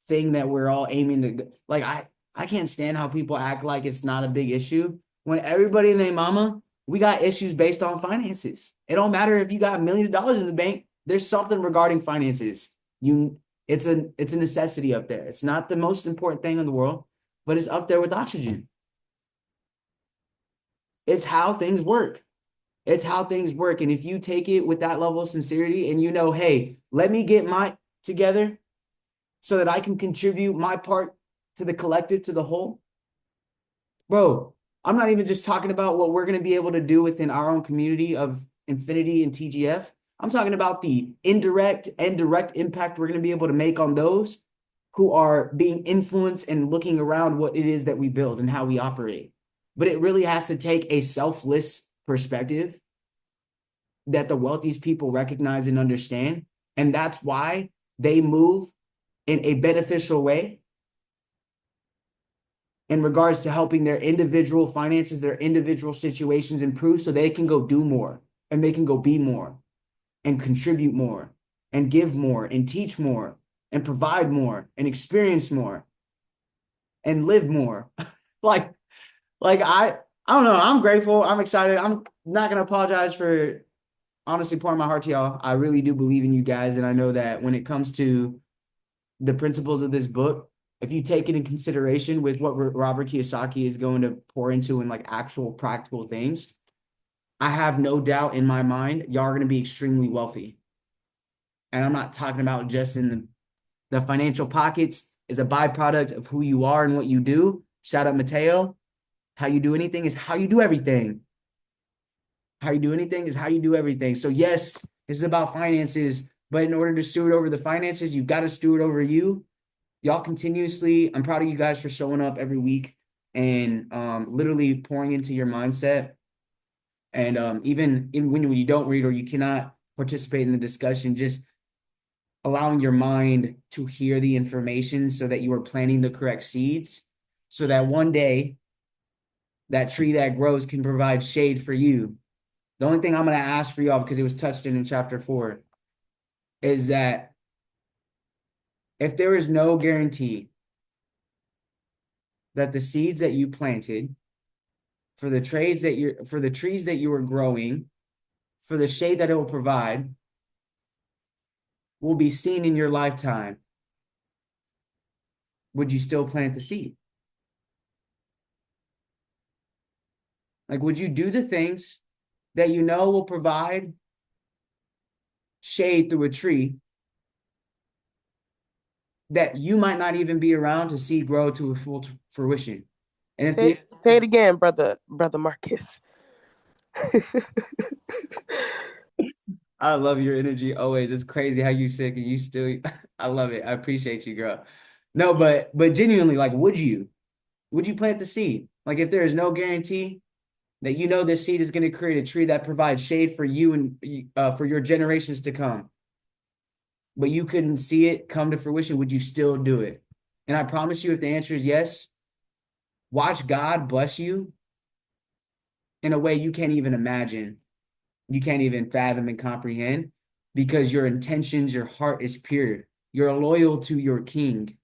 thing that we're all aiming to, like, I can't stand how people act like it's not a big issue when everybody and their mama, we got issues based on finances. It don't matter if you got millions of dollars in the bank, there's something regarding finances. It's a necessity up there. It's not the most important thing in the world, but it's up there with oxygen. It's how things work. It's how things work. And if you take it with that level of sincerity and you know, hey, let me get my together so that I can contribute my part to the collective, to the whole. Bro, I'm not even just talking about what we're going to be able to do within our own community of Infinity and TGF. I'm talking about the indirect and direct impact we're going to be able to make on those who are being influenced and looking around what it is that we build and how we operate. But it really has to take a selfless perspective that the wealthiest people recognize and understand. And that's why they move in a beneficial way in regards to helping their individual finances, their individual situations improve so they can go do more and they can go be more and contribute more and give more and teach more and provide more and experience more and live more. like I don't know. I'm grateful. I'm excited. I'm not gonna apologize for honestly pouring my heart to y'all. I really do believe in you guys, and I know that when it comes to the principles of this book, if you take it in consideration with what Robert Kiyosaki is going to pour into in like actual practical things, I have no doubt in my mind y'all are going to be extremely wealthy. And I'm not talking about just in the financial pockets is a byproduct of who you are and what you do. Shout out Mateo. How you do anything is how you do everything. How you do anything is how you do everything. So yes, this is about finances, but in order to steward over the finances, you've got to steward over you. Y'all continuously, I'm proud of you guys for showing up every week and literally pouring into your mindset. And even when you don't read or you cannot participate in the discussion, just allowing your mind to hear the information so that you are planting the correct seeds so that one day that tree that grows can provide shade for you. The only thing I'm going to ask for y'all, because it was touched in chapter 4, is that if there is no guarantee that the seeds that you planted for the trees that you are growing, for the shade that it will provide, will be seen in your lifetime, would you still plant the seed? Like, would you do the things that you know will provide shade through a tree that you might not even be around to see grow to a full fruition? And if say it again, brother Marcus. I love your energy always. It's crazy how you sick and you still I love it. I appreciate you, girl. No, but genuinely, like, would you plant the seed? Like, if there is no guarantee that you know this seed is going to create a tree that provides shade for you and for your generations to come, but you couldn't see it come to fruition, would you still do it? And I promise you, if the answer is yes, watch God bless you in a way you can't even imagine. You can't even fathom and comprehend because your intentions, your heart is pure. You're loyal to your king.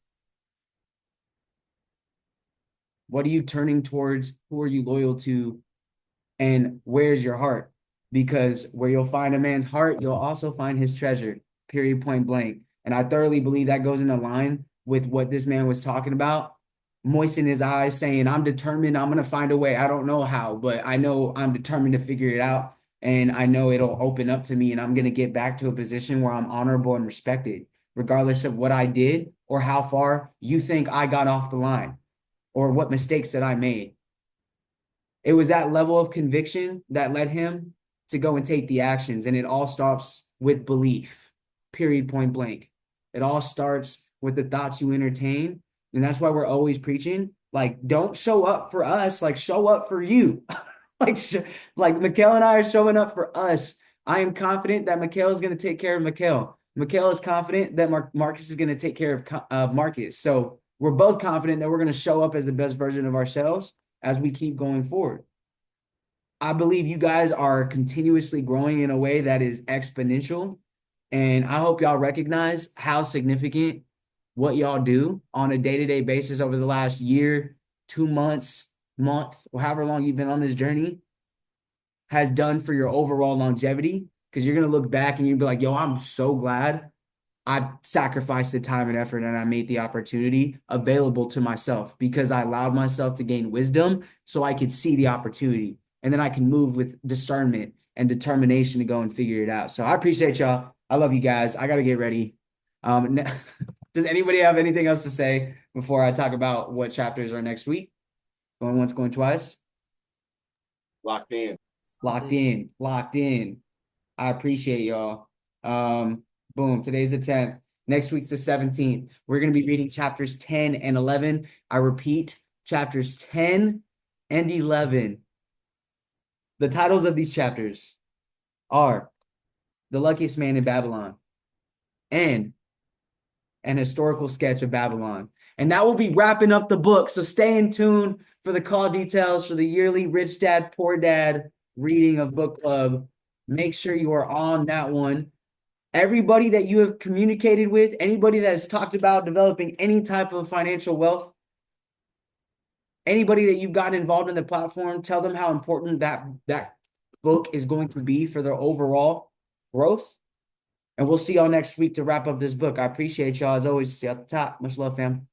What are you turning towards? Who are you loyal to? And where's your heart? Because where you'll find a man's heart, you'll also find his treasure, period, point blank. And I thoroughly believe that goes in line with what this man was talking about. Moisten his eyes, saying, I'm determined, I'm going to find a way. I don't know how, but I know I'm determined to figure it out. And I know it'll open up to me and I'm going to get back to a position where I'm honorable and respected, regardless of what I did or how far you think I got off the line or what mistakes that I made. It was that level of conviction that led him to go and take the actions. And it all starts with belief, period, point blank. It all starts with the thoughts you entertain. And that's why we're always preaching, like, don't show up for us, like, show up for you. like Mikhail and I are showing up for us. I am confident that Mikhail is going to take care of Mikhail. Mikhail is confident that Marcus is going to take care of Marcus. So we're both confident that we're going to show up as the best version of ourselves as we keep going forward. I believe you guys are continuously growing in a way that is exponential. And I hope y'all recognize how significant what y'all do on a day-to-day basis over the last year, 2 months, month, or however long you've been on this journey has done for your overall longevity. Because you're going to look back and you'll be like, yo, I'm so glad I sacrificed the time and effort and I made the opportunity available to myself because I allowed myself to gain wisdom so I could see the opportunity. And then I can move with discernment and determination to go and figure it out. So I appreciate y'all. I love you guys. I got to get ready. Does anybody have anything else to say before I talk about what chapters are next week? Going once, going twice. Locked in. Locked in. Locked in. I appreciate y'all. Boom. Today's the 10th. Next week's the 17th. We're going to be reading chapters 10 and 11. I repeat, chapters 10 and 11. The titles of these chapters are The Luckiest Man in Babylon and An Historical Sketch of Babylon. And that will be wrapping up the book. So stay in tune for the call details for the yearly Rich Dad, Poor Dad reading of book club. Make sure you are on that one. Everybody that you have communicated with, anybody that has talked about developing any type of financial wealth, anybody that you've gotten involved in the platform, tell them how important that book is going to be for their overall growth. And we'll see y'all next week to wrap up this book. I appreciate y'all as always. See you at the top. Much love, fam.